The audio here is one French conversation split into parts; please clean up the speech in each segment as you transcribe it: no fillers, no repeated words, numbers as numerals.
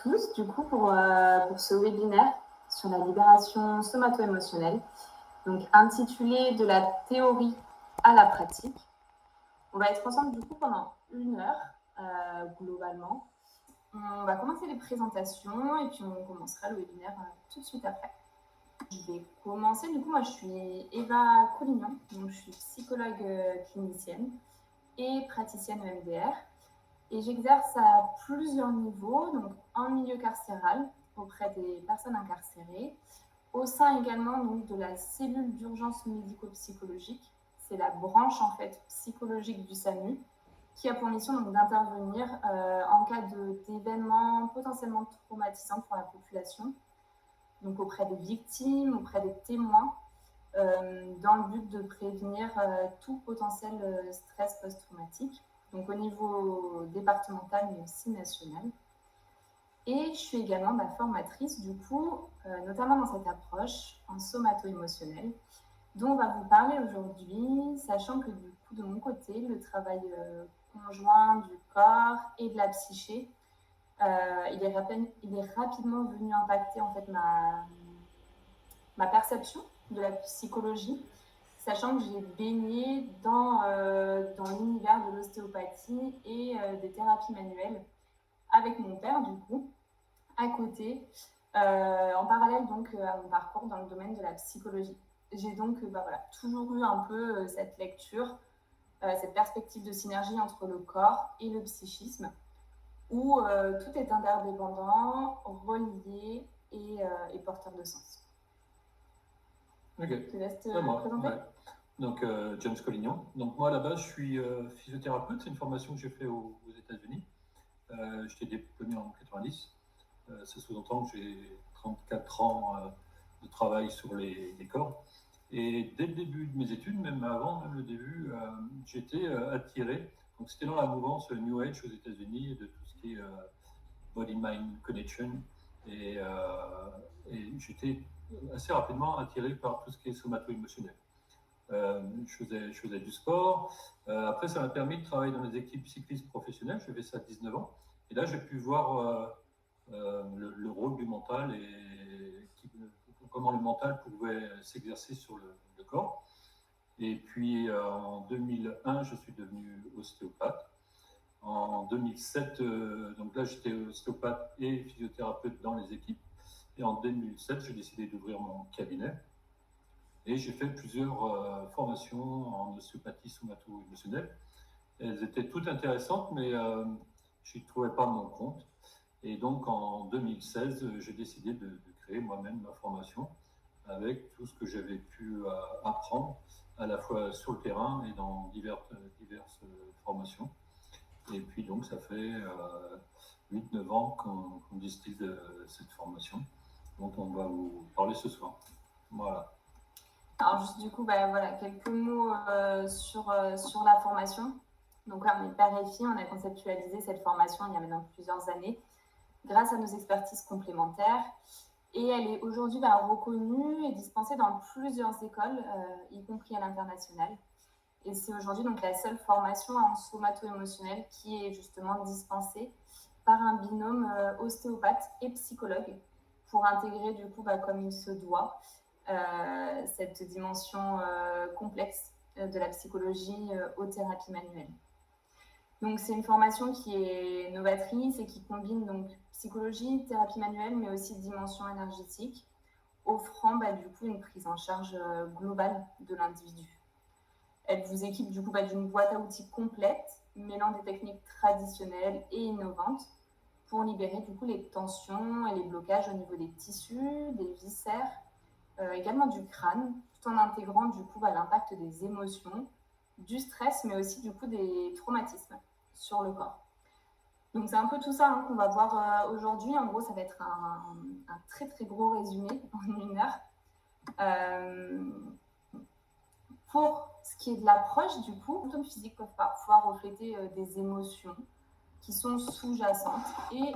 tous, du coup, pour ce webinaire sur la libération somato-émotionnelle, donc intitulé De la théorie à la pratique. On va être ensemble, du coup, pendant 1 heure, globalement. On va commencer les présentations et puis on commencera le webinaire tout de suite après. Je vais commencer, du coup, moi je suis Eva Collignon, donc je suis psychologue clinicienne et praticienne EMDR. Et j'exerce à plusieurs niveaux, donc en milieu carcéral, auprès des personnes incarcérées, au sein également donc, de la cellule d'urgence médico-psychologique. C'est la branche en fait psychologique du SAMU qui a pour mission donc, d'intervenir en cas d'événements potentiellement traumatisants pour la population, donc auprès des victimes, auprès des témoins, dans le but de prévenir tout potentiel stress post-traumatique, donc au niveau départemental mais aussi national. Et je suis également formatrice, du coup, notamment dans cette approche en somato-émotionnel, dont on va vous parler aujourd'hui, sachant que du coup, de mon côté, le travail conjoint du corps et de la psyché, il est rapidement venu impacter en fait ma perception de la psychologie, sachant que j'ai baigné dans l'univers de l'ostéopathie et des thérapies manuelles avec mon père, du coup, à côté, en parallèle donc à mon parcours dans le domaine de la psychologie. J'ai donc toujours eu un peu cette lecture, cette perspective de synergie entre le corps et le psychisme, où tout est interdépendant, relié et porteur de sens. Ok. Je te laisse te présenter. Ouais. Donc, James Collignon. Donc, moi, à la base, je suis physiothérapeute. C'est une formation que j'ai faite aux États-Unis. J'étais diplômé en 90. Ça sous-entend que j'ai 34 ans de travail sur les corps. Et dès le début de mes études, même avant le début, j'étais attiré. Donc, c'était dans la mouvance New Age aux États-Unis, de tout ce qui est body-mind connection. Et j'étais assez rapidement attiré par tout ce qui est somato-émotionnel. Je faisais du sport. Après, ça m'a permis de travailler dans les équipes cyclistes professionnelles. J'ai fait ça à 19 ans. Et là, j'ai pu voir le rôle du mental et comment le mental pouvait s'exercer sur le corps. Et puis, en 2001, je suis devenu ostéopathe. En 2007, donc là, j'étais ostéopathe et physiothérapeute dans les équipes. Et en 2007, j'ai décidé d'ouvrir mon cabinet. Et j'ai fait plusieurs formations en ostéopathie somato-émotionnelle. Elles étaient toutes intéressantes, mais je n'y trouvais pas mon compte. Et donc en 2016, j'ai décidé de créer moi-même ma formation avec tout ce que j'avais pu apprendre, à la fois sur le terrain et dans diverses formations. Et puis donc ça fait 8-9 ans qu'on distille cette formation, dont on va vous parler ce soir. Voilà. Alors juste du coup, quelques mots sur la formation. Donc là, on est père et fille, on a conceptualisé cette formation il y a maintenant plusieurs années grâce à nos expertises complémentaires. Et elle est aujourd'hui reconnue et dispensée dans plusieurs écoles, y compris à l'international. Et c'est aujourd'hui donc la seule formation en somato-émotionnel qui est justement dispensée par un binôme ostéopathe et psychologue pour intégrer du coup, comme il se doit, cette dimension complexe de la psychologie aux thérapies manuelles. Donc c'est une formation qui est novatrice et qui combine donc psychologie, thérapie manuelle, mais aussi dimension énergétique, offrant du coup une prise en charge globale de l'individu. Elle vous équipe du coup d'une boîte à outils complète, mêlant des techniques traditionnelles et innovantes pour libérer du coup les tensions et les blocages au niveau des tissus, des viscères, également du crâne, tout en intégrant du coup l'impact des émotions, du stress, mais aussi du coup des traumatismes sur le corps. Donc c'est un peu tout ça qu'on va voir aujourd'hui. En gros, ça va être un très très gros résumé en 1 heure. Pour ce qui est de l'approche, du coup, les symptômes physiques peuvent parfois refléter des émotions qui sont sous-jacentes. Et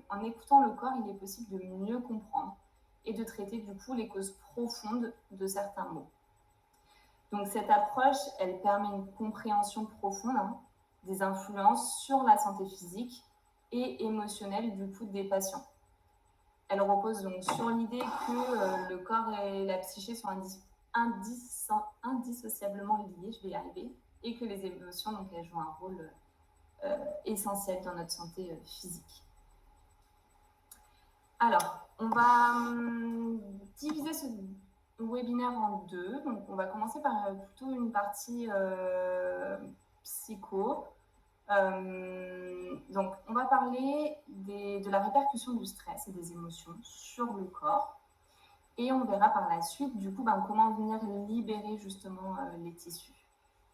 en écoutant le corps, il est possible de mieux comprendre et de traiter du coup les causes profondes de certains maux. Donc cette approche, elle permet une compréhension profonde des influences sur la santé physique et émotionnelle du coup des patients. Elle repose donc sur l'idée que le corps et la psyché sont indissociablement liés, je vais y arriver, et que les émotions, donc, elles jouent un rôle essentiel dans notre santé physique. Alors, on va diviser ce webinaire en deux. Donc, on va commencer par plutôt une partie psycho. Donc, on va parler de la répercussion du stress et des émotions sur le corps. Et on verra par la suite, du coup, comment venir libérer justement les tissus.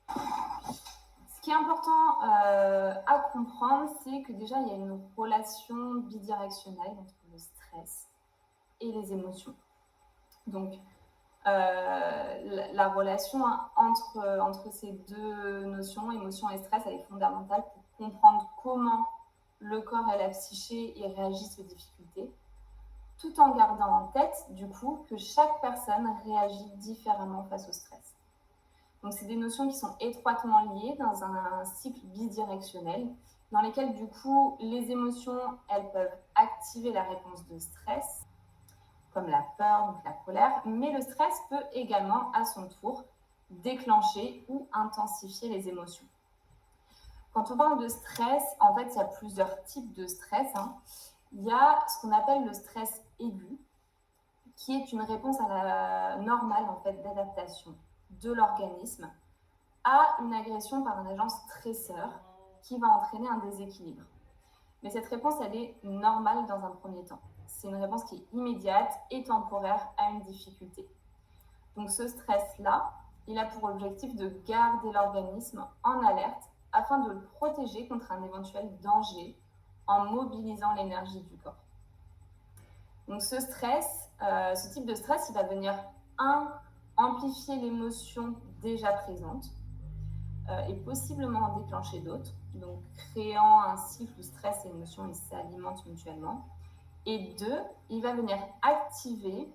Ce qui est important à comprendre, c'est que déjà, il y a une relation bidirectionnelle entre le stress et les émotions. Donc, la relation entre ces deux notions, émotion et stress, elle est fondamentale pour comprendre comment le corps et la psyché y réagissent aux difficultés, tout en gardant en tête, du coup, que chaque personne réagit différemment face au stress. Donc, c'est des notions qui sont étroitement liées dans un cycle bidirectionnel, dans lesquels, du coup, les émotions, elles peuvent activer la réponse de stress, comme la peur, donc la colère, mais le stress peut également, à son tour, déclencher ou intensifier les émotions. Quand on parle de stress, en fait, il y a plusieurs types de stress. Il y a ce qu'on appelle le stress aigu, qui est une réponse à la normale en fait, d'adaptation de l'organisme à une agression par un agent stresseur qui va entraîner un déséquilibre. Mais cette réponse, elle est normale dans un premier temps. C'est une réponse qui est immédiate et temporaire à une difficulté. Donc ce stress-là, il a pour objectif de garder l'organisme en alerte afin de le protéger contre un éventuel danger en mobilisant l'énergie du corps. Donc ce stress, ce type de stress, il va venir amplifier l'émotion déjà présente et possiblement en déclencher d'autres, donc créant un cycle où stress et émotion ils s'alimentent mutuellement. Et deux, il va venir activer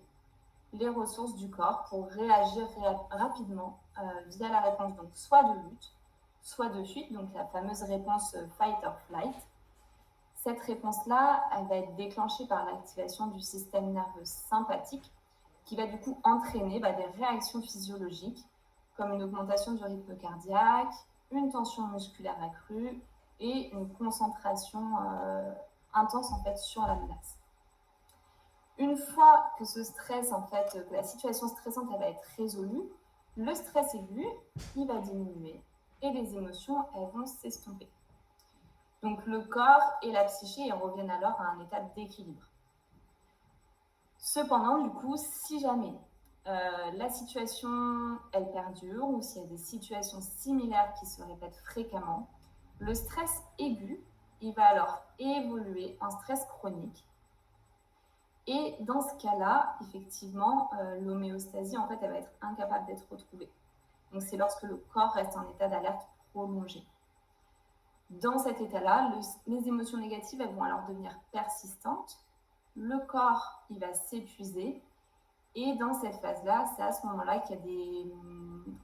les ressources du corps pour réagir rapidement via la réponse donc soit de lutte, soit de fuite, donc la fameuse réponse fight or flight. Cette réponse-là, elle va être déclenchée par l'activation du système nerveux sympathique qui va du coup entraîner des réactions physiologiques comme une augmentation du rythme cardiaque, une tension musculaire accrue et une concentration intense en fait sur la menace. Une fois que ce stress, en fait, que la situation stressante elle va être résolue, le stress aigu, il va diminuer et les émotions, elles vont s'estomper. Donc le corps et la psyché ils reviennent alors à un état d'équilibre. Cependant, du coup, si jamais la situation elle perdure ou s'il y a des situations similaires qui se répètent fréquemment, le stress aigu, il va alors évoluer en stress chronique. Et dans ce cas-là, effectivement, l'homéostasie, en fait, elle va être incapable d'être retrouvée. Donc, c'est lorsque le corps reste en état d'alerte prolongé. Dans cet état-là, les émotions négatives, elles vont alors devenir persistantes. Le corps, il va s'épuiser. Et dans cette phase-là, c'est à ce moment-là qu'il y a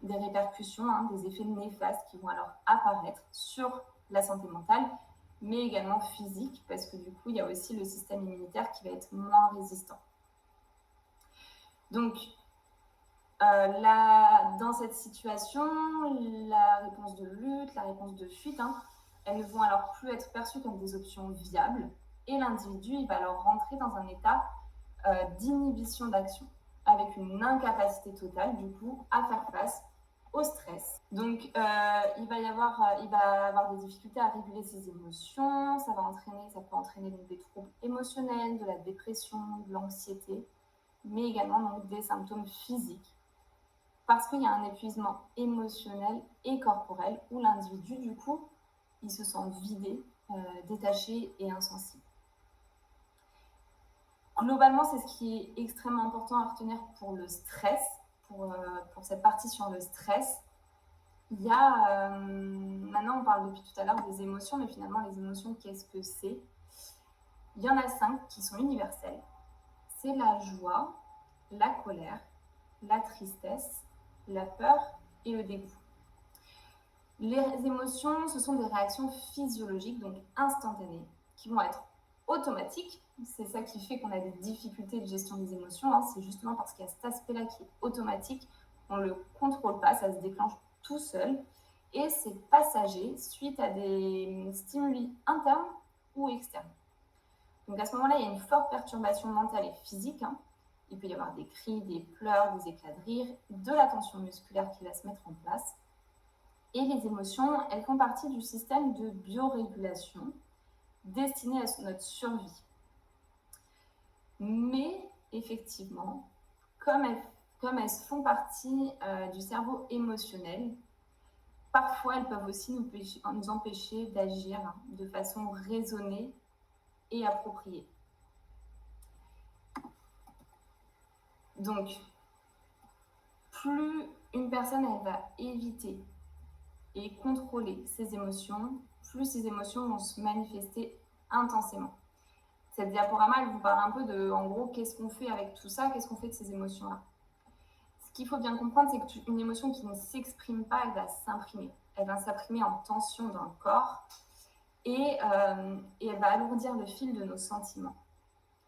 des répercussions, des effets néfastes qui vont alors apparaître sur la santé mentale, mais également physique, parce que du coup, il y a aussi le système immunitaire qui va être moins résistant. Donc, dans cette situation, la réponse de lutte, la réponse de fuite, elles ne vont alors plus être perçues comme des options viables, et l'individu, il va alors rentrer dans un état d'inhibition d'action, avec une incapacité totale, du coup, à faire face au stress. Donc, il va avoir des difficultés à réguler ses émotions, ça peut entraîner donc, des troubles émotionnels, de la dépression, de l'anxiété, mais également donc, des symptômes physiques, parce qu'il y a un épuisement émotionnel et corporel où l'individu, du coup, il se sent vidé, détaché et insensible. Globalement, c'est ce qui est extrêmement important à retenir pour le stress, pour cette partie sur le stress. Il y a, maintenant on parle depuis tout à l'heure des émotions, mais finalement les émotions, qu'est-ce que c'est? Il y en a 5 qui sont universelles. C'est la joie, la colère, la tristesse, la peur et le dégoût. Les émotions, ce sont des réactions physiologiques, donc instantanées, qui vont être automatiques. C'est ça qui fait qu'on a des difficultés de gestion des émotions, hein. C'est justement parce qu'il y a cet aspect-là qui est automatique, on ne le contrôle pas, ça se déclenche tout seul. Et c'est passager suite à des stimuli internes ou externes. Donc à ce moment-là, il y a une forte perturbation mentale et physique, hein. Il peut y avoir des cris, des pleurs, des éclats de rire, de la tension musculaire qui va se mettre en place. Et les émotions, elles font partie du système de biorégulation destiné à notre survie. Mais effectivement, comme elles font partie du cerveau émotionnel, parfois elles peuvent aussi nous empêcher d'agir de façon raisonnée et appropriée. Donc, plus une personne elle va éviter et contrôler ses émotions, plus ces émotions vont se manifester intensément. Cette diaporama, elle vous parle un peu de, en gros, qu'est-ce qu'on fait avec tout ça, qu'est-ce qu'on fait de ces émotions-là. Ce qu'il faut bien comprendre, c'est qu'une émotion qui ne s'exprime pas, elle va s'imprimer. Elle va s'imprimer en tension dans le corps et elle va alourdir le fil de nos sentiments.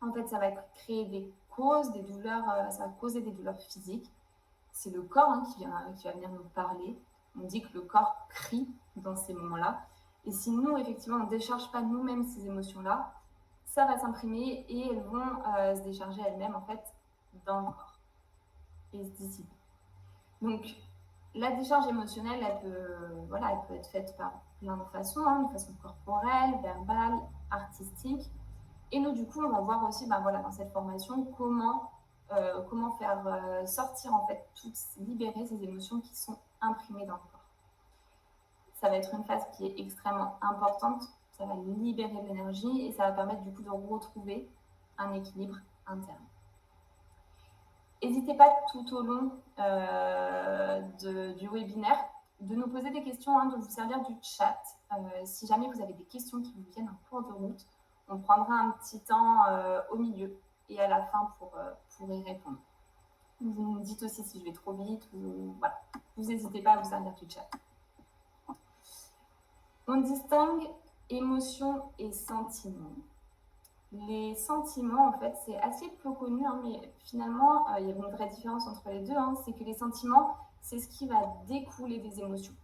En fait, ça va créer des causes, des douleurs, ça va causer des douleurs physiques. C'est le corps qui va venir nous parler. On dit que le corps crie dans ces moments-là. Et si nous, effectivement, on ne décharge pas nous-mêmes ces émotions-là, ça va s'imprimer et elles vont se décharger elles-mêmes, en fait, dans le corps et se dissiper. Donc, la décharge émotionnelle, elle peut être faite par plein de façons, de façon corporelle, verbale, artistique. Et nous, du coup, on va voir aussi dans cette formation comment faire sortir, en fait, libérer ces émotions qui sont imprimées dans le corps. Ça va être une phase qui est extrêmement importante. Ça va libérer de l'énergie et ça va permettre du coup de retrouver un équilibre interne. N'hésitez pas tout au long du webinaire de nous poser des questions, de vous servir du chat. Si jamais vous avez des questions qui vous viennent en cours de route, on prendra un petit temps au milieu et à la fin pour y répondre. Vous me dites aussi si je vais trop vite. Voilà. Vous n'hésitez pas à vous servir du chat. On distingue émotions et sentiments. Les sentiments, en fait, c'est assez peu connu, mais finalement, il y a une vraie différence entre les deux. C'est que les sentiments, c'est ce qui va découler des émotions.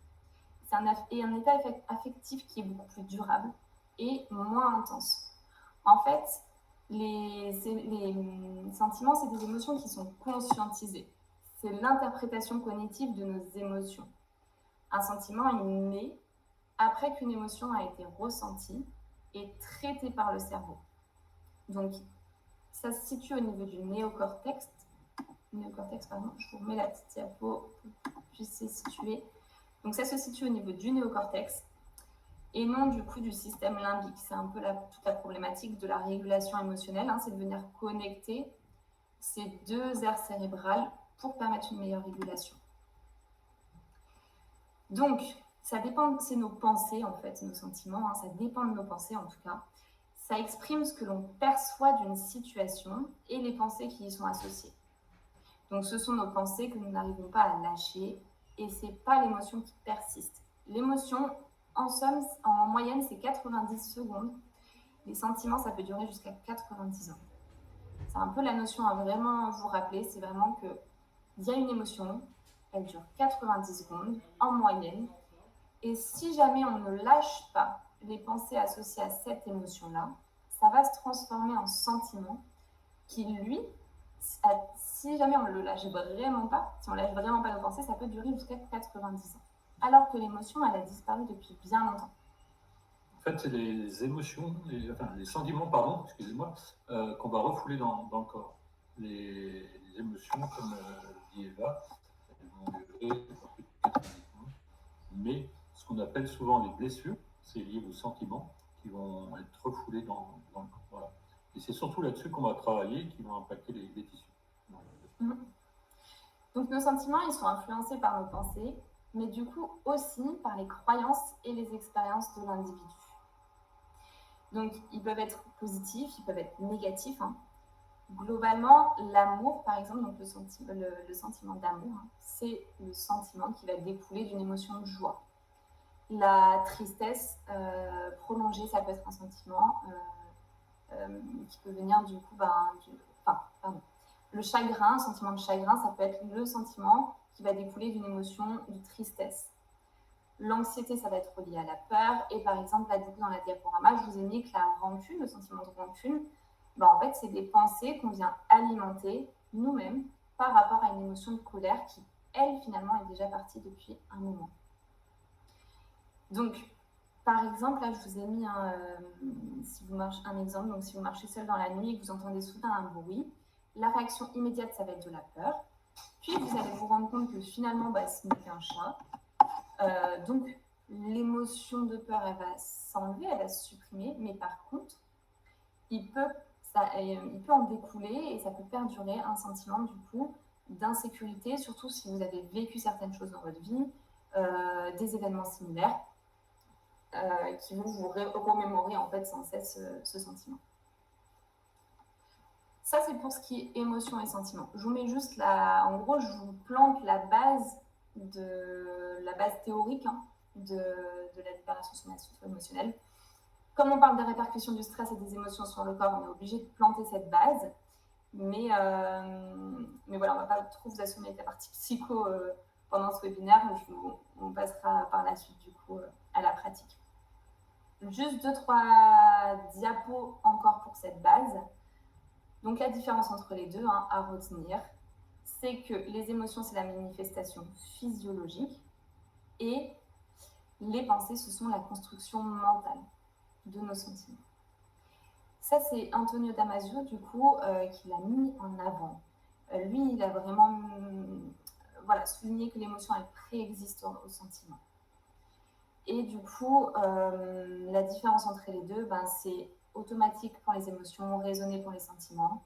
C'est un état affectif qui est beaucoup plus durable et moins intense. En fait, les sentiments, c'est des émotions qui sont conscientisées. C'est l'interprétation cognitive de nos émotions. Un sentiment, il naît après qu'une émotion a été ressentie et traitée par le cerveau. Donc, ça se situe au niveau du néocortex. Je vous remets la petite diapo pour que vous puissiez situer. Donc, ça se situe au niveau du néocortex et non du coup du système limbique. C'est un peu toute la problématique de la régulation émotionnelle, c'est de venir connecter ces deux aires cérébrales pour permettre une meilleure régulation. Donc, ça dépend, c'est nos pensées en fait, nos sentiments, ça dépend de nos pensées en tout cas. Ça exprime ce que l'on perçoit d'une situation et les pensées qui y sont associées. Donc, ce sont nos pensées que nous n'arrivons pas à lâcher et ce n'est pas l'émotion qui persiste. L'émotion, en somme, en moyenne, c'est 90 secondes. Les sentiments, ça peut durer jusqu'à 90 ans. C'est un peu la notion à vraiment vous rappeler, c'est vraiment qu'il y a une émotion, elle dure 90 secondes en moyenne. Et si jamais on ne lâche pas les pensées associées à cette émotion-là, ça va se transformer en sentiment qui, lui, si jamais on ne le lâche vraiment pas, si on ne lâche vraiment pas nos pensées, ça peut durer jusqu'à 90 ans. Alors que l'émotion, elle a disparu depuis bien longtemps. En fait, c'est les émotions, les sentiments, pardon, excusez-moi, qu'on va refouler dans le corps. Les émotions, comme dit Eva, elles vont durer 90 ans. Mais ce qu'on appelle souvent les blessures, c'est lié aux sentiments qui vont être refoulés dans le corps. Voilà. Et c'est surtout là-dessus qu'on va travailler, qui vont impacter les tissus. Donc nos sentiments, ils sont influencés par nos pensées, mais du coup aussi par les croyances et les expériences de l'individu. Donc ils peuvent être positifs, ils peuvent être négatifs. Globalement, l'amour, par exemple, donc le sentiment d'amour, c'est le sentiment qui va découler d'une émotion de joie. La tristesse prolongée, ça peut être un sentiment qui peut venir du coup, le chagrin, sentiment de chagrin, ça peut être le sentiment qui va découler d'une émotion de tristesse. L'anxiété, ça va être relié à la peur. Et par exemple, là, du coup, dans la diaporama, je vous ai mis que la rancune, le sentiment de rancune, en fait, c'est des pensées qu'on vient alimenter nous-mêmes par rapport à une émotion de colère qui, elle, finalement, est déjà partie depuis un moment. Donc, par exemple, là, je vous ai mis un exemple. Donc, si vous marchez seul dans la nuit et que vous entendez soudain un bruit, la réaction immédiate, ça va être de la peur. Puis, vous allez vous rendre compte que finalement, ce n'est qu'un chat. Donc, l'émotion de peur, elle va s'enlever, elle va se supprimer. Mais par contre, il peut en découler et ça peut perdurer un sentiment, du coup, d'insécurité, surtout si vous avez vécu certaines choses dans votre vie, des événements similaires. Qui vont vous remémorer en fait sans cesse ce sentiment. Ça, c'est pour ce qui est émotion et sentiment. Je vous mets juste en gros, je vous plante la base théorique de la libération somato-émotionnelle. Comme on parle des répercussions du stress et des émotions sur le corps, on est obligé de planter cette base. Mais voilà, on ne va pas trop vous assommer avec la partie psycho pendant ce webinaire. On passera par la suite du coup à la pratique. Juste 2-3 diapos encore pour cette base. Donc la différence entre les deux à retenir, c'est que les émotions, c'est la manifestation physiologique et les pensées, ce sont la construction mentale de nos sentiments. Ça, c'est Antonio Damasio, du coup, qui l'a mis en avant. Lui, il a vraiment souligné que l'émotion, elle préexiste au sentiment. Et du coup, la différence entre les deux, c'est automatique pour les émotions, raisonné pour les sentiments,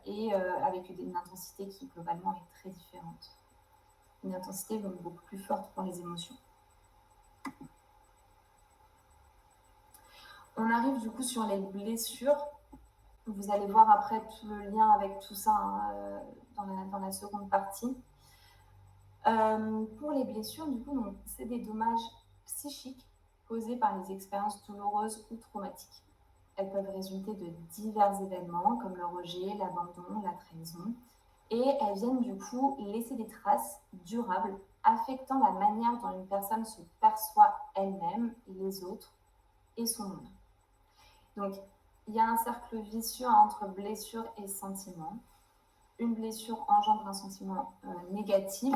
et avec une intensité qui globalement est très différente. Une intensité donc beaucoup plus forte pour les émotions. On arrive du coup sur les blessures. Vous allez voir après tout le lien avec tout ça dans la seconde partie. Pour les blessures, du coup, c'est des dommages psychiques causées par les expériences douloureuses ou traumatiques. Elles peuvent résulter de divers événements comme le rejet, l'abandon, la trahison. Et elles viennent du coup laisser des traces durables affectant la manière dont une personne se perçoit elle-même, les autres et son monde. Donc, il y a un cercle vicieux entre blessure et sentiment. Une blessure engendre un sentiment négatif,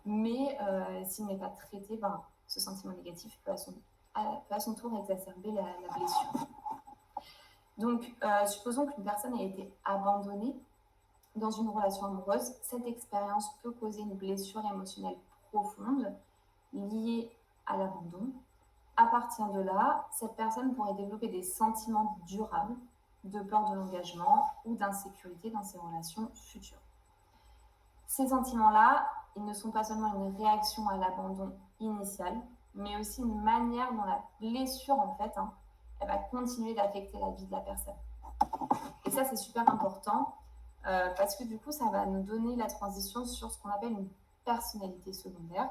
mais s'il n'est pas traité, ce sentiment négatif peut à son tour exacerber la blessure. Donc, supposons qu'une personne ait été abandonnée dans une relation amoureuse. Cette expérience peut causer une blessure émotionnelle profonde liée à l'abandon. À partir de là, cette personne pourrait développer des sentiments durables de peur de l'engagement ou d'insécurité dans ses relations futures. Ces sentiments-là, ils ne sont pas seulement une réaction à l'abandon initial, mais aussi une manière dont la blessure, en fait, elle va continuer d'affecter la vie de la personne. Et ça, c'est super important parce que du coup, ça va nous donner la transition sur ce qu'on appelle une personnalité secondaire.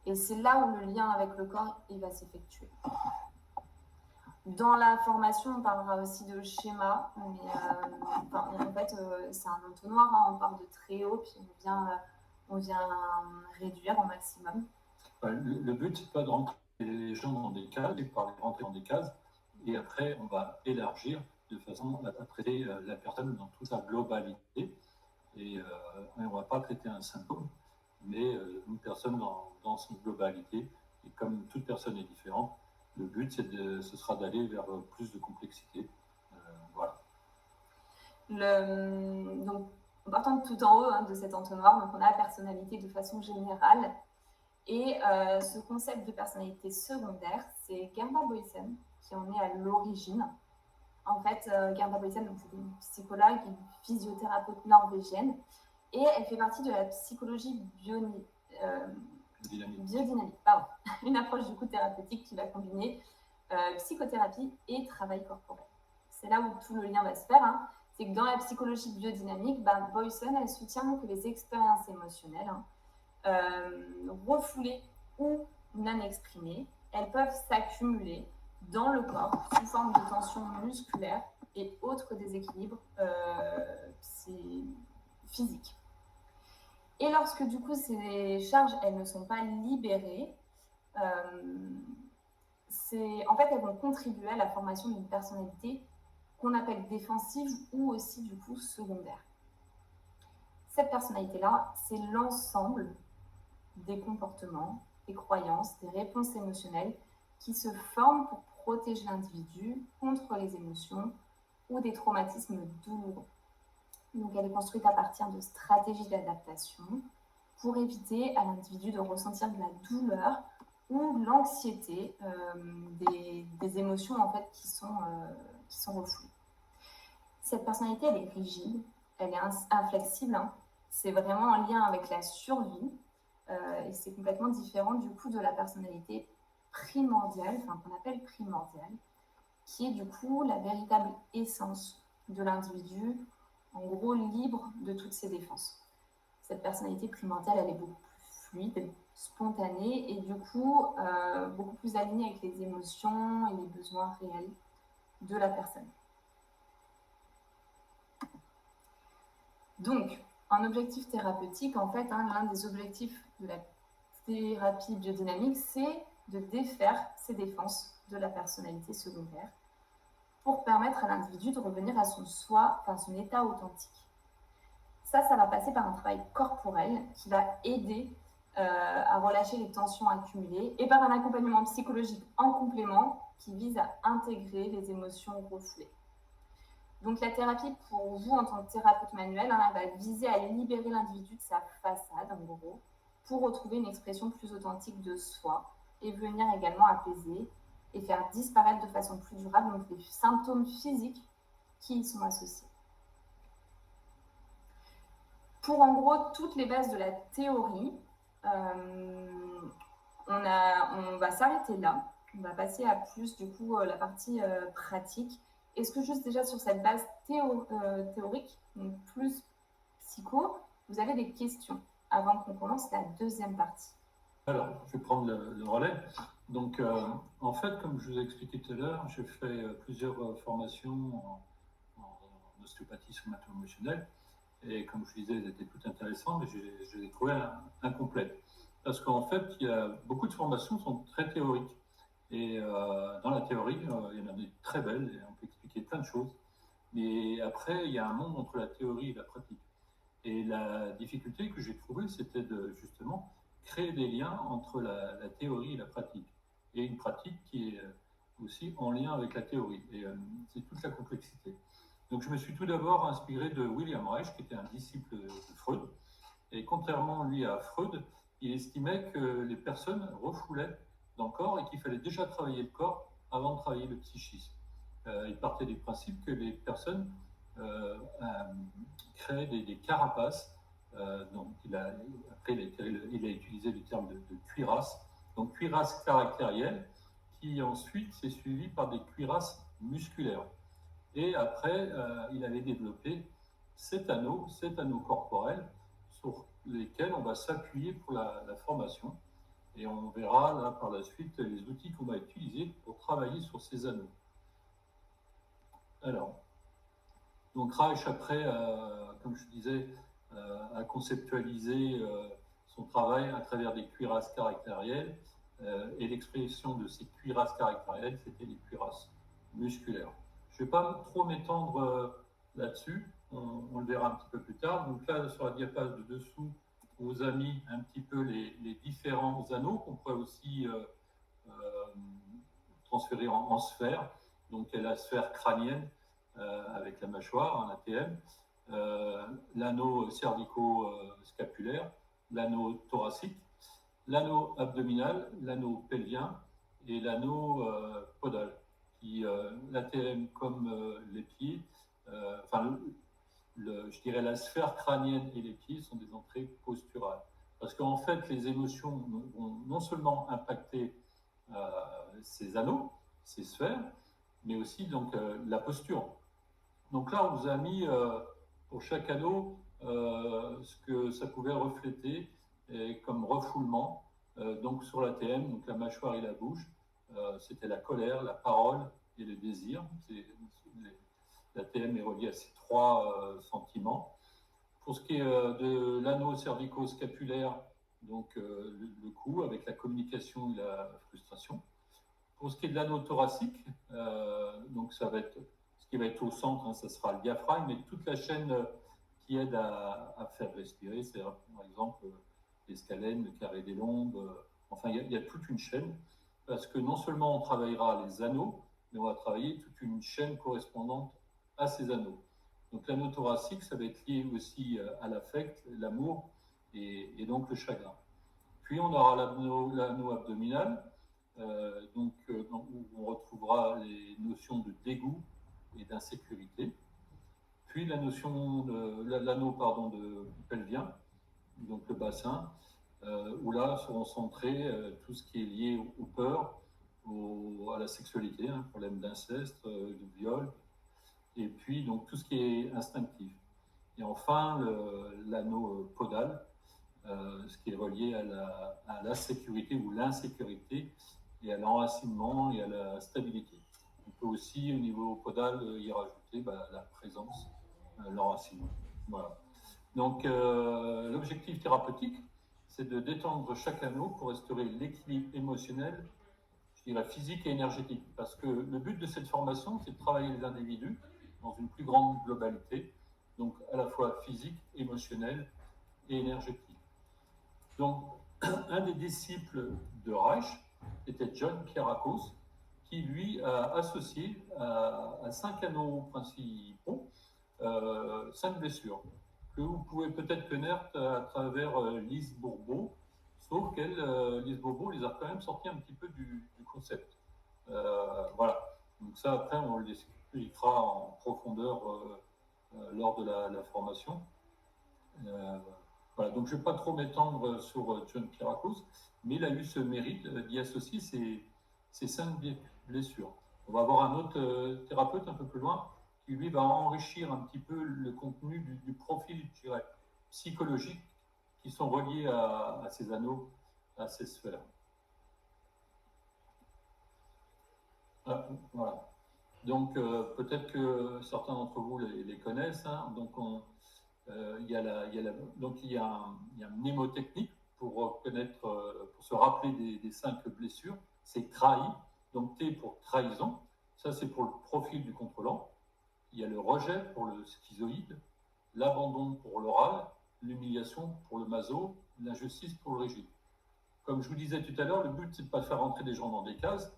Et c'est là où le lien avec le corps, il va s'effectuer. Dans la formation, on parlera aussi de schéma, mais en fait, c'est un entonnoir, on part de très haut, puis on vient réduire au maximum. Le but, c'est pas de rentrer les gens dans des cases, et par les rentrer dans des cases, et après, on va élargir de façon à traiter la personne dans toute sa globalité, et on ne va pas traiter un symptôme, mais une personne dans son globalité, et comme toute personne est différente, le but, ce sera d'aller vers plus de complexité. Voilà. Donc, en partant de tout en haut de cet entonnoir, donc on a la personnalité de façon générale. Et ce concept de personnalité secondaire, c'est Gerda Boysen qui en est à l'origine. En fait, Gerda Boysen, c'est une psychologue, une physiothérapeute norvégienne, et elle fait partie de la psychologie biodynamique. Une approche du coup thérapeutique qui va combiner psychothérapie et travail corporel. C'est là où tout le lien va se faire. C'est que dans la psychologie biodynamique, Boysen, elle soutient que les expériences émotionnelles refoulées ou non exprimées, elles peuvent s'accumuler dans le corps sous forme de tensions musculaires et autres déséquilibres physiques. Et lorsque du coup ces charges elles ne sont pas libérées, en fait elles vont contribuer à la formation d'une personnalité qu'on appelle défensive ou aussi du coup secondaire. Cette personnalité-là, c'est l'ensemble des comportements, des croyances, des réponses émotionnelles qui se forment pour protéger l'individu contre les émotions ou des traumatismes douloureux. Donc elle est construite à partir de stratégies d'adaptation pour éviter à l'individu de ressentir de la douleur ou de l'anxiété, des émotions en fait qui sont refoulées. Cette personnalité, elle est rigide, elle est inflexible, hein. C'est vraiment en lien avec la survie et c'est complètement différent du coup de la personnalité primordiale, enfin qu'on appelle primordiale, qui est du coup la véritable essence de l'individu, en gros libre de toutes ses défenses. Cette personnalité primordiale, elle est beaucoup plus fluide, spontanée et du coup beaucoup plus alignée avec les émotions et les besoins réels de la personne. Donc, un objectif thérapeutique, en fait, l'un des objectifs de la thérapie biodynamique, c'est de défaire ces défenses de la personnalité secondaire pour permettre à l'individu de revenir à son soi, enfin son état authentique. Ça va passer par un travail corporel qui va aider à relâcher les tensions accumulées et par un accompagnement psychologique en complément qui vise à intégrer les émotions refoulées. Donc la thérapie, pour vous en tant que thérapeute manuel, elle va viser à libérer l'individu de sa façade, en gros, pour retrouver une expression plus authentique de soi et venir également apaiser et faire disparaître de façon plus durable donc, les symptômes physiques qui y sont associés. Pour en gros toutes les bases de la théorie, on va s'arrêter là. On va passer à plus du coup la partie pratique. Est-ce que juste déjà sur cette base théorique, donc plus psycho, vous avez des questions avant qu'on commence la deuxième partie? Alors, je vais prendre le relais. Donc, en fait, comme je vous ai expliqué tout à l'heure, j'ai fait plusieurs formations en ostéopathie somato-émotionnelle. Et comme je disais, elles étaient toutes intéressantes, mais je les ai trouvées incomplètes. Parce qu'en fait, il y a beaucoup de formations qui sont très théoriques. Et dans la théorie, il y en a des très belles, et on peut expliquer plein de choses. Mais après, il y a un monde entre la théorie et la pratique. Et la difficulté que j'ai trouvée, c'était de justement créer des liens entre la théorie et la pratique. Et une pratique qui est aussi en lien avec la théorie. Et c'est toute la complexité. Donc je me suis tout d'abord inspiré de William Reich, qui était un disciple de Freud. Et contrairement, lui, à Freud, il estimait que les personnes refoulaient dans le corps et qu'il fallait déjà travailler le corps avant de travailler le psychisme. Il partait du principe que les personnes créaient des carapaces. Donc après, il a utilisé le terme de cuirasse. Donc cuirasse caractérielle, qui ensuite s'est suivie par des cuirasses musculaires. Et après, il avait développé 7 anneaux corporels sur lesquels on va s'appuyer pour la formation. Et on verra là par la suite les outils qu'on va utiliser pour travailler sur ces anneaux. Alors, donc Reich, après, comme je disais, a conceptualisé son travail à travers des cuirasses caractérielles. Et l'expression de ces cuirasses caractérielles, c'était les cuirasses musculaires. Je ne vais pas trop m'étendre là-dessus, on le verra un petit peu plus tard. Donc là, sur la diapo de dessous, on vous a mis un petit peu les différents anneaux qu'on pourrait aussi transférer en sphère. Donc il y a la sphère crânienne avec la mâchoire, un ATM, l'anneau cervico-scapulaire, l'anneau thoracique, l'anneau abdominal, l'anneau pelvien et l'anneau podal. L'ATM comme les pieds, je dirais la sphère crânienne et les pieds sont des entrées posturales. Parce qu'en fait, les émotions vont non seulement impacter ces anneaux, ces sphères, mais aussi donc, la posture. Donc là, on vous a mis pour chaque anneau ce que ça pouvait refléter comme refoulement Donc sur l'ATM, donc la mâchoire et la bouche, c'était la colère, la parole et le désir. L'ATM est relié à ces trois sentiments. Pour ce qui est de l'anneau cervico-scapulaire, donc le cou avec la communication et la frustration. Pour ce qui est de l'anneau thoracique, donc ça va être ce qui va être au centre, ça sera le diaphragme, mais toute la chaîne qui aide à faire respirer, c'est par exemple les scalènes, le carré des lombes, enfin il y a toute une chaîne, parce que non seulement on travaillera les anneaux, mais on va travailler toute une chaîne correspondante à ces anneaux. Donc l'anneau thoracique, ça va être lié aussi à l'affect, l'amour et donc le chagrin. Puis on aura l'anneau abdominal, où on retrouvera les notions de dégoût et d'insécurité. Puis l'anneau de pelvien, donc le bassin, où là seront centrés tout ce qui est lié aux peurs, à la sexualité, problème d'inceste, de viol, et puis donc tout ce qui est instinctif. Et enfin l'anneau podal, ce qui est relié à la sécurité ou l'insécurité et à l'enracinement et à la stabilité. On peut aussi, au niveau podal, y rajouter la présence, l'enracinement. Voilà. Donc, l'objectif thérapeutique, c'est de détendre chaque anneau pour restaurer l'équilibre émotionnel, je dirais physique et énergétique. Parce que le but de cette formation, c'est de travailler les individus dans une plus grande globalité, donc à la fois physique, émotionnel et énergétique. Donc, un des disciples de Reich était John Kierakos, qui lui a associé à 5 anneaux principaux 5 blessures que vous pouvez peut-être connaître à travers Lise Bourbeau, sauf qu'elle, Lise Bourbeau, les a quand même sortis un petit peu du concept. Voilà. Donc ça, après, on l'expliquera en profondeur lors de la formation. Voilà, donc je ne vais pas trop m'étendre sur John Kierakos, mais il a eu ce mérite d'y associer ces 5 blessures. On va avoir un autre thérapeute un peu plus loin qui, lui, va enrichir un petit peu le contenu du profil, je dirais, psychologique qui sont reliés à ces anneaux, à ces sphères. Voilà. Donc, peut-être que certains d'entre vous les connaissent. Donc, il y a un mnémotechnique pour reconnaître, pour se rappeler des 5 blessures. C'est trahi, donc T pour trahison. Ça, c'est pour le profil du contrôlant. Il y a le rejet pour le schizoïde, l'abandon pour l'oral, l'humiliation pour le maso, l'injustice pour le rigide. Comme je vous disais tout à l'heure, le but, c'est de ne pas faire rentrer des gens dans des cases.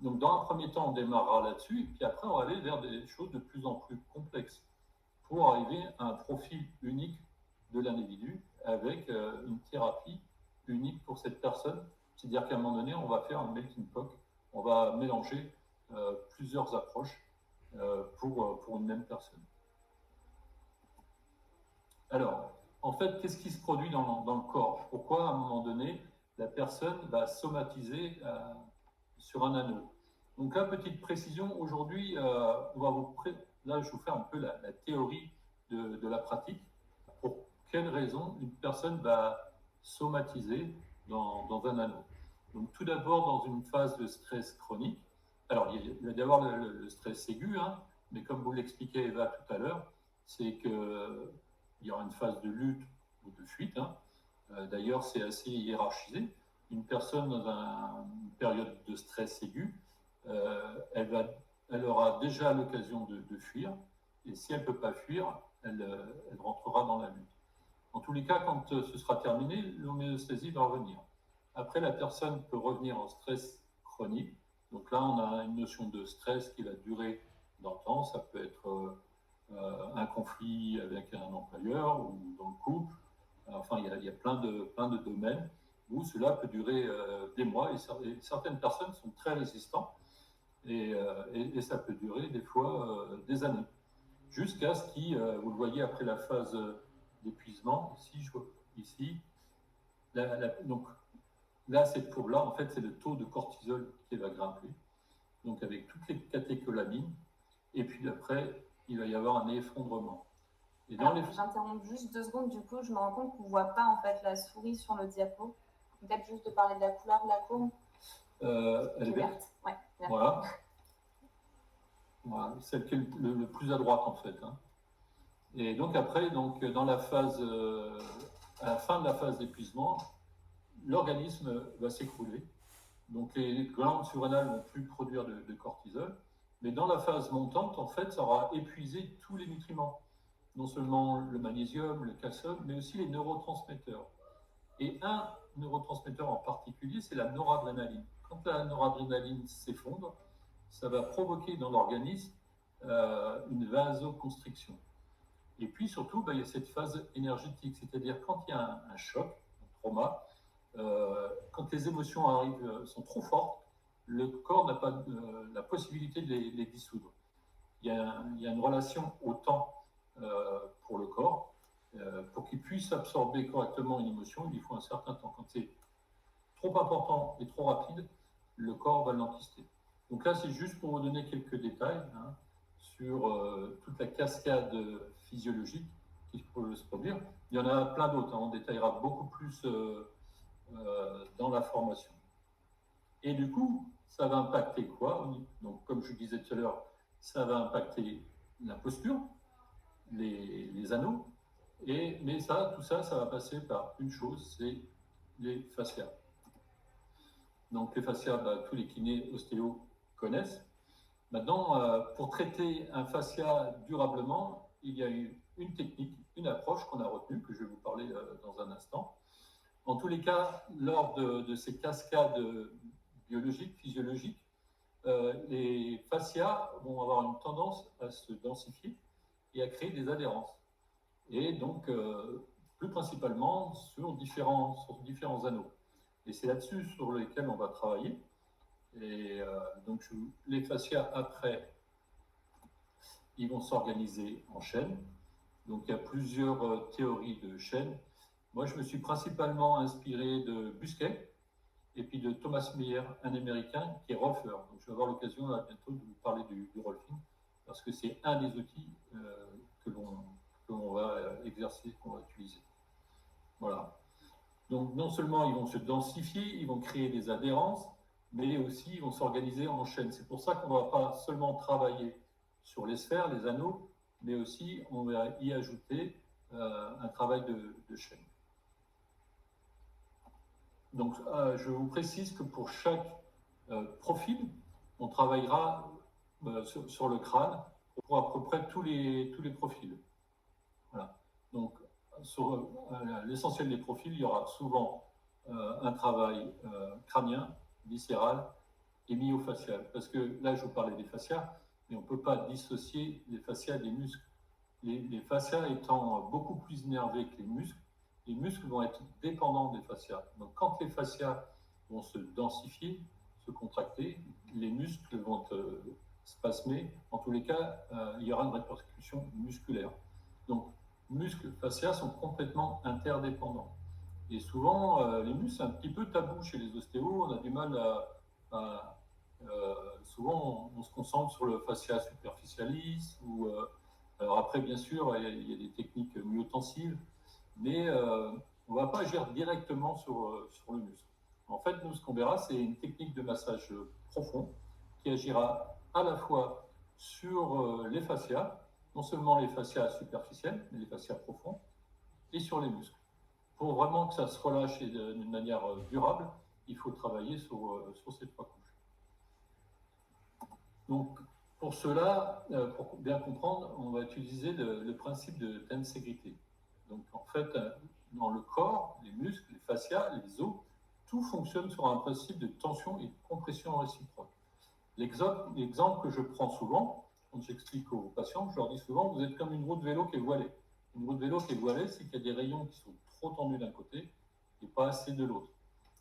Donc, dans un premier temps, on démarrera là-dessus, et puis après, on va aller vers des choses de plus en plus complexes pour arriver à un profil unique de l'individu avec une thérapie unique pour cette personne. C'est-à-dire qu'à un moment donné, on va faire un melting pot, on va mélanger plusieurs approches pour une même personne. Alors, en fait, qu'est-ce qui se produit dans le corps? Pourquoi, à un moment donné, la personne va somatiser sur un anneau? Donc là, petite précision, aujourd'hui, là, je vous fais un peu la théorie de la pratique. Pour quelles raisons une personne va somatiser dans un anneau? Donc tout d'abord, dans une phase de stress chronique. Alors, il va y avoir le stress aigu, mais comme vous l'expliquait Eva tout à l'heure, c'est qu'il y aura une phase de lutte ou de fuite. D'ailleurs, c'est assez hiérarchisé. Une personne dans une période de stress aigu, elle aura déjà l'occasion de fuir, et si elle ne peut pas fuir, elle rentrera dans la lutte. En tous les cas, quand ce sera terminé, l'homéostasie va revenir. Après, la personne peut revenir en stress chronique. Donc là, on a une notion de stress qui va durer dans le temps. Ça peut être un conflit avec un employeur ou dans le couple. Enfin, il y a plein de domaines où cela peut durer des mois, et certaines personnes sont très résistantes, et ça peut durer des fois des années, jusqu'à ce qui, vous le voyez après la phase d'épuisement, ici, donc là, cette courbe-là, en fait, c'est le taux de cortisol qui va grimper, donc avec toutes les catécholamines, et puis après, il va y avoir un effondrement. J'interromps juste 2 secondes, du coup, je me rends compte qu'on ne voit pas en fait la souris sur le diapo. Peut-être juste de parler de la couleur de la courbe. Elle est verte. Ouais, verte. Voilà. Voilà. Celle qui est le plus à droite, en fait. Hein. Et donc après, dans la phase, à la fin de la phase d'épuisement, l'organisme va s'écrouler. Donc les glandes surrénales ne vont plus produire de cortisol. Mais dans la phase montante, en fait, ça aura épuisé tous les nutriments. Non seulement le magnésium, le calcium, mais aussi les neurotransmetteurs. Et un neurotransmetteur en particulier, c'est la noradrénaline. Quand la noradrénaline s'effondre, ça va provoquer dans l'organisme une vasoconstriction. Et puis surtout, il y a cette phase énergétique, c'est-à-dire quand il y a un choc, un trauma, quand les émotions arrivent, sont trop fortes, le corps n'a pas la possibilité de les dissoudre. Il y a une relation au temps pour le corps. Pour qu'il puisse absorber correctement une émotion, il lui faut un certain temps. Quand c'est trop important et trop rapide, le corps va l'enquister. Donc là, c'est juste pour vous donner quelques détails sur toute la cascade physiologique qui peut se produire. Il y en a plein d'autres, on détaillera beaucoup plus dans la formation. Et du coup, ça va impacter quoi? Donc, comme je disais tout à l'heure, ça va impacter la posture, les anneaux, mais tout ça va passer par une chose, c'est les fascias. Donc les fascias, tous les kinés ostéo connaissent. Maintenant, pour traiter un fascia durablement, il y a une technique, une approche qu'on a retenue, que je vais vous parler dans un instant. En tous les cas, lors de ces cascades biologiques, physiologiques, les fascias vont avoir une tendance à se densifier et à créer des adhérences. Et donc, plus principalement sur différents anneaux. Et c'est là-dessus sur lesquels on va travailler. Et donc, les fascias, après, ils vont s'organiser en chaînes. Donc, il y a plusieurs théories de chaînes. Moi, je me suis principalement inspiré de Busquet et puis de Thomas Meyer, un Américain, qui est roller. Donc, je vais avoir l'occasion bientôt de vous parler du rolling, parce que c'est un des outils que l'on va exercer, qu'on va utiliser. Voilà. Donc, non seulement ils vont se densifier, ils vont créer des adhérences, mais aussi ils vont s'organiser en chaînes. C'est pour ça qu'on ne va pas seulement travailler sur les sphères, les anneaux, mais aussi on va y ajouter un travail de chaîne. Donc, je vous précise que pour chaque profil, on travaillera sur le crâne pour à peu près tous les profils. Voilà. Donc, sur l'essentiel des profils, il y aura souvent un travail crânien, viscéral et myofacial. Parce que là, je vous parlais des fascias, mais on ne peut pas dissocier les fascias des muscles. Les fascias étant beaucoup plus innervés que les muscles vont être dépendants des fascias. Donc, quand les fascias vont se densifier, se contracter, les muscles vont spasmer. En tous les cas, il y aura une répercussion musculaire. Donc, muscles, fascias sont complètement interdépendants. Et souvent, les muscles, c'est un petit peu tabou chez les ostéos. On a du mal souvent, on se concentre sur le fascia superficialis. Alors après, bien sûr, il y a des techniques myotensives, mais on ne va pas agir directement sur le muscle. En fait, nous, ce qu'on verra, c'est une technique de massage profond qui agira à la fois sur les fascias, non seulement les fascias superficiels, mais les fascias profonds, et sur les muscles. Pour vraiment que ça se relâche d'une manière durable, il faut travailler sur ces trois couches. Donc, pour cela, pour bien comprendre, on va utiliser le principe de tenségrité. Donc, en fait, dans le corps, les muscles, les fascias, les os, tout fonctionne sur un principe de tension et de compression réciproque. L'exemple que je prends souvent, quand j'explique aux patients, je leur dis souvent, vous êtes comme une roue de vélo qui est voilée. Une roue de vélo qui est voilée, c'est qu'il y a des rayons qui sont trop tendus d'un côté et pas assez de l'autre.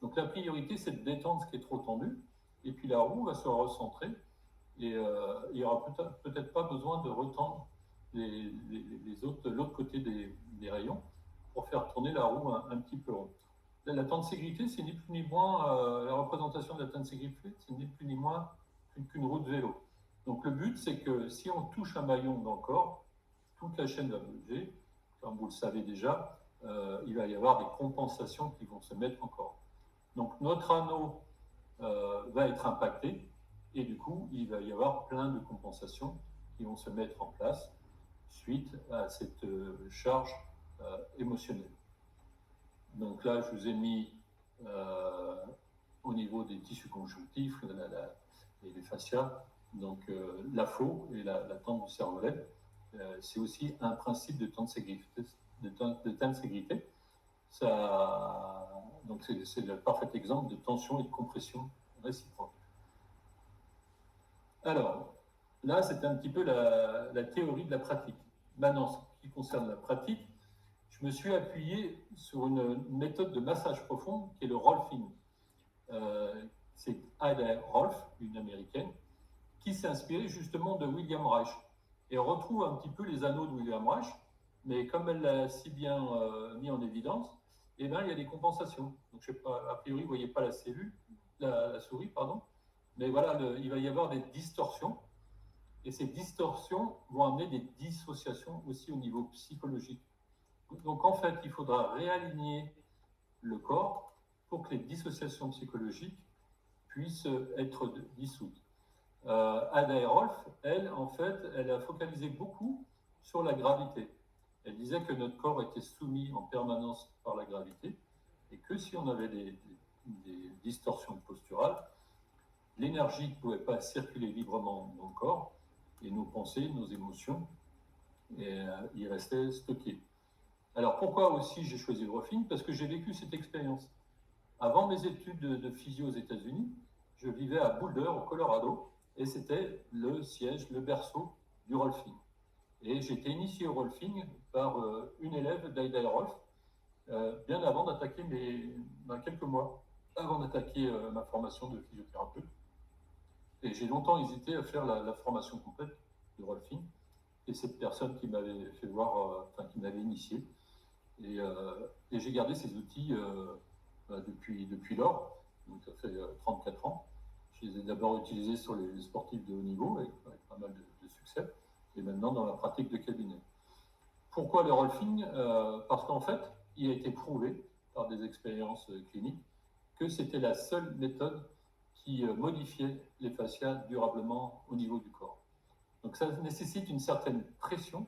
Donc la priorité, c'est de détendre ce qui est trop tendu, et puis la roue va se recentrer, et il n'y aura peut-être pas besoin de retendre l'autre côté des rayons pour faire tourner la roue un petit peu rond. La tenségrité, c'est ni plus ni moins, la représentation de la tenségrité, c'est ni plus ni moins qu'une roue de vélo. Donc le but, c'est que si on touche un maillon dans le corps, toute la chaîne va bouger. Comme vous le savez déjà, il va y avoir des compensations qui vont se mettre en corps. Donc notre anneau va être impacté et du coup, il va y avoir plein de compensations qui vont se mettre en place suite à cette charge émotionnelle. Donc là, je vous ai mis au niveau des tissus conjonctifs et les fascias, donc la faux et la tente du cervelet. C'est aussi un principe de tenségrité. Donc c'est le parfait exemple de tension et de compression réciproque. Alors, là, c'est un petit peu la théorie de la pratique. Maintenant, ce qui concerne la pratique, je me suis appuyé sur une méthode de massage profond qui est le rolfing. C'est Ada Rolf, une américaine, qui s'est inspirée justement de William Reich. Et on retrouve un petit peu les anneaux de William Reich, mais comme elle l'a si bien mis en évidence, eh ben, il y a des compensations. Donc, je sais pas, a priori, vous ne voyez pas la souris, pardon, mais voilà, il va y avoir des distorsions. Et ces distorsions vont amener des dissociations aussi au niveau psychologique. Donc, en fait, il faudra réaligner le corps pour que les dissociations psychologiques puissent être dissoutes. Ada Rolf, elle, en fait, elle a focalisé beaucoup sur la gravité. Elle disait que notre corps était soumis en permanence par la gravité et que si on avait des distorsions posturales, l'énergie ne pouvait pas circuler librement dans le corps et nos pensées, nos émotions, y restaient stockées. Alors pourquoi aussi j'ai choisi le rolfing? Parce que j'ai vécu cette expérience. Avant mes études de physio aux États-Unis, je vivais à Boulder, au Colorado, et c'était le siège, le berceau du rolfing. Et j'ai été initié au rolfing par une élève d'Ida Rolf, bien avant d'attaquer quelques mois avant d'attaquer ma formation de physiothérapeute. Et j'ai longtemps hésité à faire la formation complète de rolfing. Et cette personne qui m'avait fait voir, qui m'avait initié. Et j'ai gardé ces outils depuis lors, donc ça fait 34 ans. Je les ai d'abord utilisés sur les sportifs de haut niveau, avec pas mal de succès, et maintenant dans la pratique de cabinet. Pourquoi le rolfing? Parce qu'en fait, il a été prouvé par des expériences cliniques que c'était la seule méthode qui modifiait les fascias durablement au niveau du corps. Donc ça nécessite une certaine pression.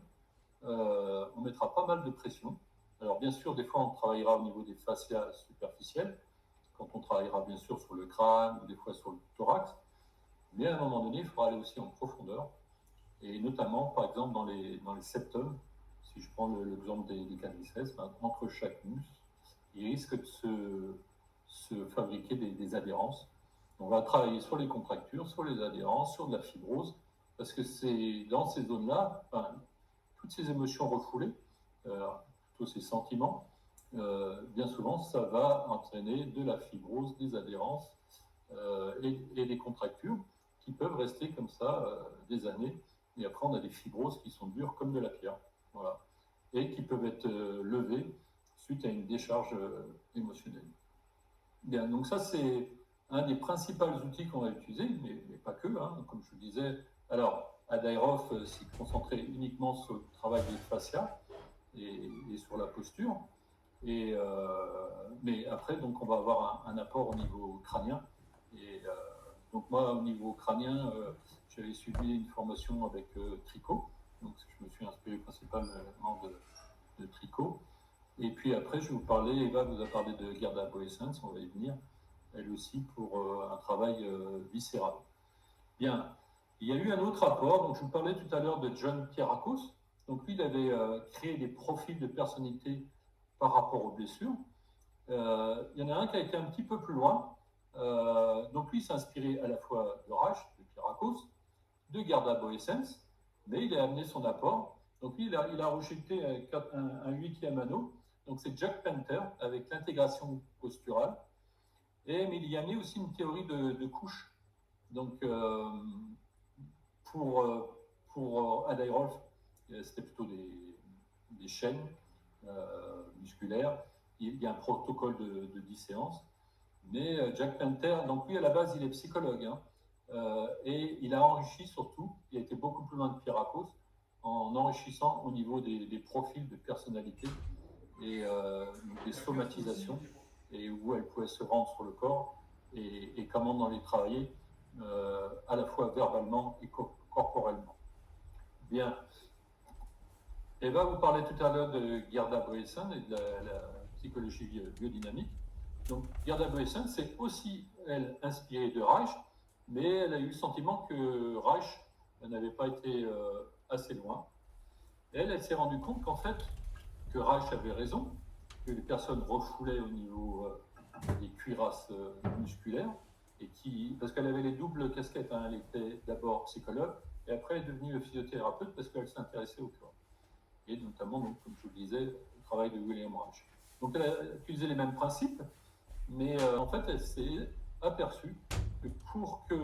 On mettra pas mal de pression. Alors bien sûr, des fois, on travaillera au niveau des fascias superficielles, quand on travaillera bien sûr sur le crâne ou des fois sur le thorax. Mais à un moment donné, il faudra aller aussi en profondeur, et notamment, par exemple, dans les septums. Si je prends l'exemple des quadriceps, entre chaque muscle, il risque de se fabriquer des adhérences. On va travailler sur les contractures, sur les adhérences, sur de la fibrose, parce que c'est dans ces zones-là, toutes ces émotions refoulées, tous ces sentiments, bien souvent, ça va entraîner de la fibrose, des adhérences et des contractures qui peuvent rester comme ça des années. Et après, on a des fibroses qui sont dures comme de la pierre. Voilà. Et qui peuvent être levées suite à une décharge émotionnelle. Bien, donc ça, c'est un des principaux outils qu'on va utiliser, mais pas que, hein, comme je vous disais. Alors, Ada Rolf s'y concentrait uniquement sur le travail des fascias et sur la posture. Mais après, donc, on va avoir un apport au niveau crânien. Et donc moi, au niveau crânien, j'avais suivi une formation avec Tricot. Donc je me suis inspiré principalement de Tricot. Et puis après, je vais vous parler, Eva vous a parlé de Gerda Boessens, on va y venir, elle aussi pour un travail viscéral. Bien, il y a eu un autre rapport, donc je vous parlais tout à l'heure de John Pierrakos. Donc lui, il avait créé des profils de personnalité par rapport aux blessures. Il y en a un qui a été un petit peu plus loin. Donc lui, il s'est inspiré à la fois de Reich, de Pierrakos, de Gerda Boessens, mais il a amené son apport. Donc lui, il a rejeté un huitième anneau. Donc c'est Jack Panther avec l'intégration posturale. Mais il y a amené aussi une théorie de couches. Donc pour Ada Rolf, c'était plutôt des chaînes musculaires. Il y a un protocole de 10 séances. Mais Jack Panther, donc lui à la base il est psychologue, hein, et il a enrichi surtout, il a été beaucoup plus loin de Pierrakos, en enrichissant au niveau des profils de personnalité et des somatisations et où elles pouvaient se rendre sur le corps et comment les travailler à la fois verbalement et corporellement. Bien. Eva vous parlait tout à l'heure de Gerda Bredesen et de la psychologie biodynamique. Donc Gerda Bredesen, c'est aussi, elle, inspirée de Reich, mais elle a eu le sentiment que Reich n'avait pas été assez loin. Elle s'est rendue compte qu'en fait, que Reich avait raison, que les personnes refoulaient au niveau des cuirasses musculaires, parce qu'elle avait les doubles casquettes. Hein. Elle était d'abord psychologue, et après elle est devenue physiothérapeute parce qu'elle s'intéressait au corps. Et notamment, donc, comme je vous le disais, le travail de William Reich. Donc elle a utilisé les mêmes principes, mais en fait, elle s'est aperçue que pour que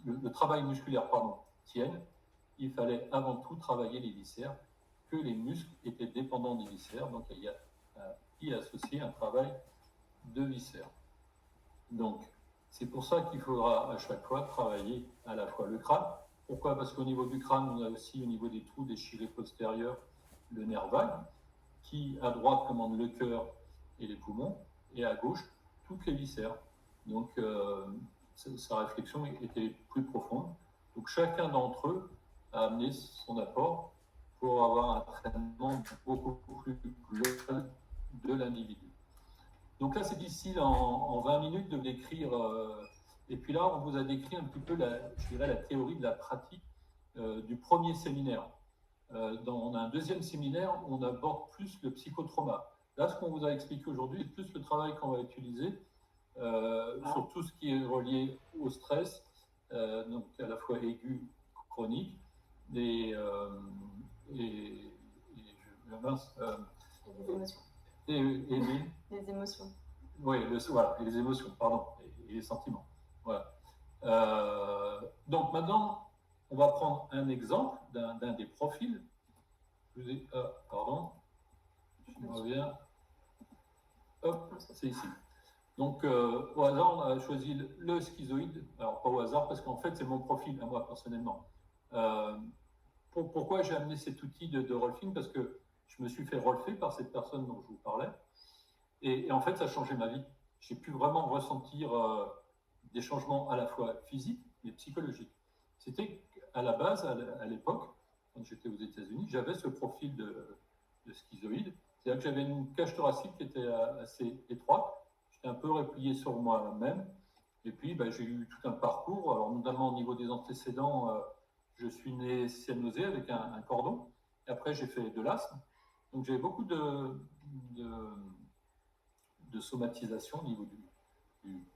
le travail musculaire tienne, il fallait avant tout travailler les viscères, que les muscles étaient dépendants des viscères, donc il y a y associer un travail de viscères. Donc, c'est pour ça qu'il faudra à chaque fois travailler à la fois le crâne. Pourquoi? Parce qu'au niveau du crâne, on a aussi au niveau des trous déchirés postérieurs le nerf vague, qui à droite commande le cœur et les poumons, et à gauche toutes les viscères. Donc, sa réflexion était plus profonde. Donc, chacun d'entre eux a amené son apport pour avoir un traitement beaucoup plus global de l'individu. Donc là, c'est difficile en 20 minutes de décrire. Et puis là, on vous a décrit un petit peu, la théorie de la pratique du premier séminaire. On a un deuxième séminaire où on aborde plus le psychotrauma. Là, ce qu'on vous a expliqué aujourd'hui, c'est plus le travail qu'on va utiliser sur tout ce qui est relié au stress, donc à la fois aigu, chronique, et mince, les émotions. Les émotions. Oui, voilà, et les émotions, pardon, et les sentiments. Voilà. Donc maintenant, on va prendre un exemple d'un des profils. Pardon, je reviens. Hop, c'est ici. Donc, au hasard, on a choisi le schizoïde. Alors, pas au hasard, parce qu'en fait, c'est mon profil, à moi, personnellement. Pourquoi j'ai amené cet outil de Rolfing? Parce que je me suis fait rolfer par cette personne dont je vous parlais. Et en fait, ça a changé ma vie. J'ai pu vraiment ressentir des changements à la fois physiques mais psychologiques. C'était à la base, à l'époque, quand j'étais aux États-Unis, j'avais ce profil de schizoïde. C'est-à-dire que j'avais une cage thoracique qui était assez étroite. J'étais un peu replié sur moi-même. Et puis, j'ai eu tout un parcours. Alors, notamment au niveau des antécédents, je suis né cyanosé avec un cordon. Et après, j'ai fait de l'asthme. Donc, j'avais beaucoup de somatisation au niveau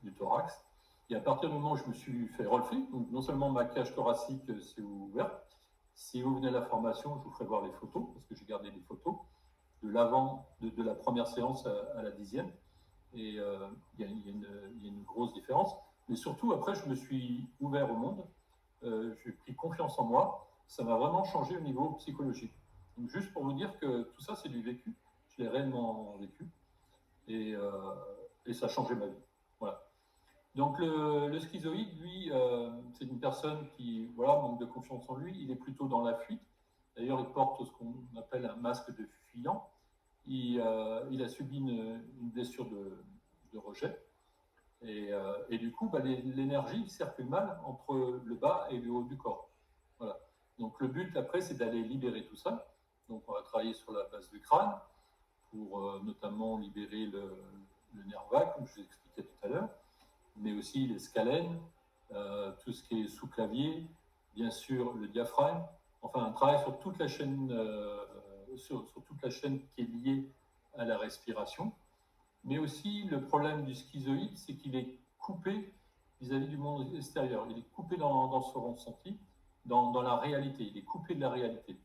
du thorax. Et à partir du moment où je me suis fait relever, donc non seulement ma cage thoracique s'est ouverte, si vous venez à la formation, je vous ferai voir les photos, parce que j'ai gardé les photos, de l'avant, de la première séance à la 10e. Et il y a une grosse différence. Mais surtout, après, je me suis ouvert au monde, j'ai pris confiance en moi, ça m'a vraiment changé au niveau psychologique. Donc, juste pour vous dire que tout ça, c'est du vécu, je l'ai réellement vécu. Et ça a changé ma vie. Voilà. Donc le schizoïde, lui, c'est une personne qui manque de confiance en lui, il est plutôt dans la fuite. D'ailleurs, il porte ce qu'on appelle un masque de fuyant. Il a subi une blessure de rejet. Et du coup, l'énergie circule mal entre le bas et le haut du corps. Voilà. Donc le but, après, c'est d'aller libérer tout ça. Donc on va travailler sur la base du crâne, pour notamment libérer le nerf vague, comme je vous expliquais tout à l'heure, mais aussi les scalènes, tout ce qui est sous-clavier, bien sûr le diaphragme, enfin un travail sur toute la chaîne, sur toute la chaîne qui est liée à la respiration. Mais aussi le problème du schizoïde, c'est qu'il est coupé vis-à-vis du monde extérieur. Il est coupé dans son ressenti, dans la réalité. Il est coupé de la réalité.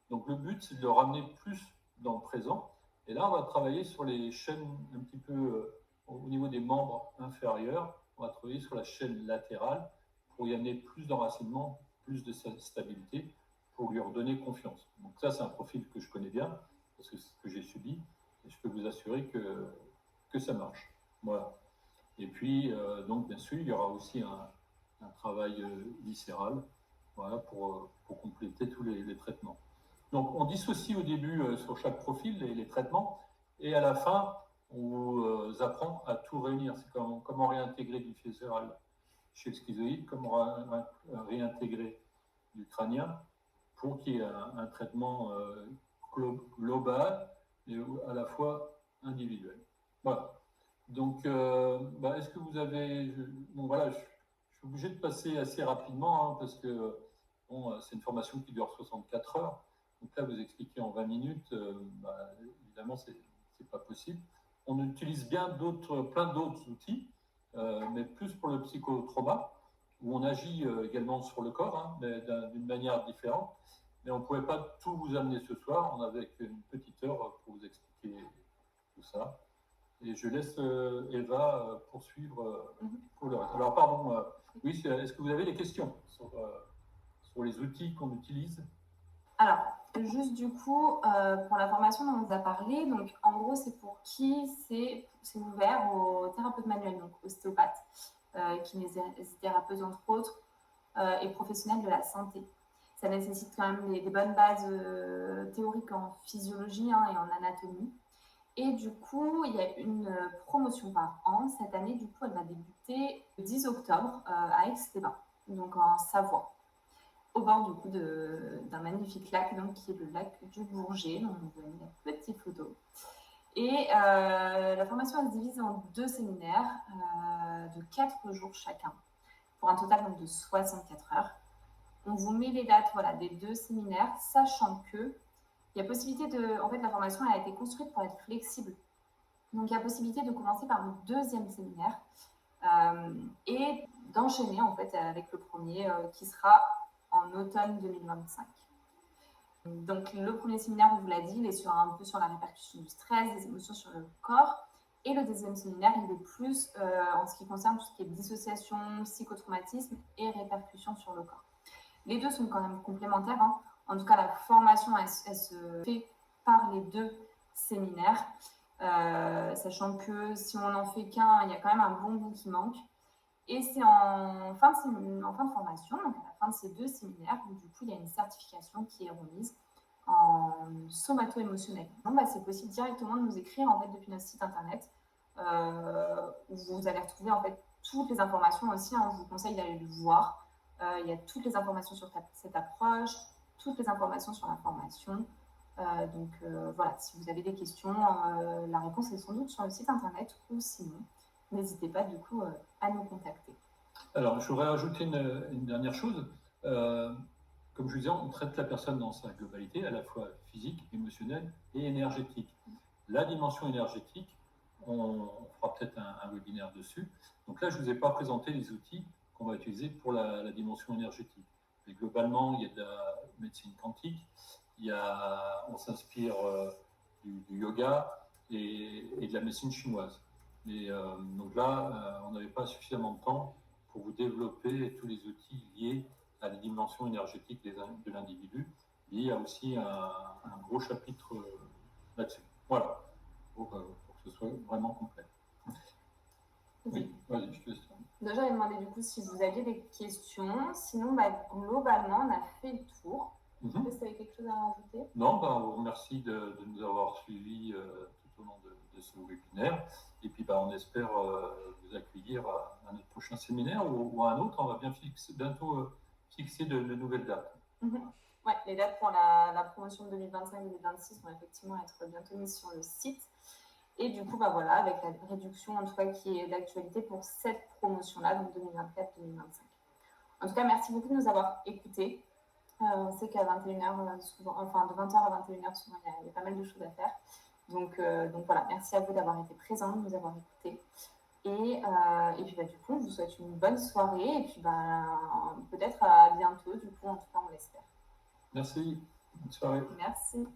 Donc le but, c'est de le ramener plus dans le présent. Et là, on va travailler sur les chaînes un petit peu au niveau des membres inférieurs. On va travailler sur la chaîne latérale pour y amener plus d'enracinement, plus de stabilité, pour lui redonner confiance. Donc ça, c'est un profil que je connais bien, parce que c'est ce que j'ai subi, et je peux vous assurer que ça marche. Voilà. Et puis, donc, bien sûr, il y aura aussi un travail viscéral, voilà, pour compléter tous les traitements. Donc, on dissocie au début sur chaque profil les traitements, et à la fin, on vous apprend à tout réunir. C'est comment réintégrer du viscéral chez le schizoïde, comment réintégrer du crânien pour qu'il y ait un traitement global et à la fois individuel. Voilà. Donc, est-ce que vous avez... Bon, voilà, je suis obligé de passer assez rapidement parce que c'est une formation qui dure 64 heures. Donc là, vous expliquez en 20 minutes, évidemment, c'est pas possible. On utilise plein d'autres outils, mais plus pour le psychotrauma, où on agit également sur le corps, mais d'une manière différente. Mais on ne pouvait pas tout vous amener ce soir. On avait une petite heure pour vous expliquer tout ça. Et je laisse Eva poursuivre pour le reste. Alors, pardon, oui, est-ce que vous avez des questions sur les outils qu'on utilise? Alors, juste du coup, pour la formation dont on vous a parlé, donc en gros, c'est pour qui c'est ouvert aux thérapeutes manuels, donc ostéopathes, kinésithérapeutes entre autres, et professionnels de la santé. Ça nécessite quand même des bonnes bases théoriques en physiologie et en anatomie. Et du coup, il y a une promotion par an. Cette année, du coup, elle va débuter le 10 octobre à Aix-les-Bains, donc en Savoie, au bord du coup d'un magnifique lac, donc, qui est le lac du Bourget. Donc, vous avez la petite photo. Et la formation elle se divise en 2 séminaires de 4 jours chacun, pour un total donc, de 64 heures. On vous met les dates des 2 séminaires, sachant que il y a possibilité de... En fait, la formation elle a été construite pour être flexible. Donc, il y a possibilité de commencer par le 2e séminaire et d'enchaîner en fait avec le premier qui sera en automne 2025. Donc, le premier séminaire, on vous l'a dit, il est un peu sur la répercussion du stress, des émotions sur le corps. Et le 2e séminaire, il est plus en ce qui concerne tout ce qui est dissociation, psychotraumatisme et répercussions sur le corps. Les deux sont quand même complémentaires. En tout cas, la formation, elle se fait par les 2 séminaires, sachant que si on n'en fait qu'un, il y a quand même un bon bout qui manque. Et c'est en fin de formation, donc à la fin de ces 2 séminaires, où du coup, il y a une certification qui est remise en somato-émotionnel. Donc, c'est possible directement de nous écrire en fait, depuis notre site internet, où vous allez retrouver en fait toutes les informations aussi. Je vous conseille d'aller le voir. Il y a toutes les informations sur cette approche, toutes les informations sur la formation. Donc voilà, si vous avez des questions, la réponse est sans doute sur le site internet ou sinon, n'hésitez pas du coup à nous contacter. Alors, je voudrais ajouter une dernière chose. Comme je vous disais, on traite la personne dans sa globalité, à la fois physique, émotionnelle et énergétique. La dimension énergétique, on fera peut-être un webinaire dessus. Donc là, je ne vous ai pas présenté les outils qu'on va utiliser pour la dimension énergétique. Mais globalement, il y a de la médecine quantique, on s'inspire du yoga et de la médecine chinoise. Donc là, on n'avait pas suffisamment de temps pour vous développer tous les outils liés à la dimension énergétique de l'individu. Il y a aussi un gros chapitre là-dessus. Voilà, pour que ce soit vraiment complet. Oui, vas-y, je te laisse. Déjà, j'ai demandé du coup si vous aviez des questions. Sinon, globalement, on a fait le tour. Est-ce que tu avais quelque chose à rajouter? Non, on vous remercie de nous avoir suivis tout au long de ce webinaire. Et puis, on espère vous accueillir à notre prochain séminaire ou à un autre. On va bientôt fixer de nouvelles dates. Ouais, les dates pour la promotion de 2025-2026 vont effectivement être bientôt mises sur le site. Et du coup, voilà, avec la réduction en tout cas qui est d'actualité pour cette promotion-là, donc 2024-2025. En tout cas, merci beaucoup de nous avoir écoutés. On sait qu'à 21h, souvent, enfin de 20h à 21h, souvent, il y a pas mal de choses à faire. Donc voilà, merci à vous d'avoir été présents, de nous avoir écoutés. Et puis du coup, on vous souhaite une bonne soirée et puis peut-être à bientôt, du coup, en tout cas, on l'espère. Merci, bonne soirée. Merci.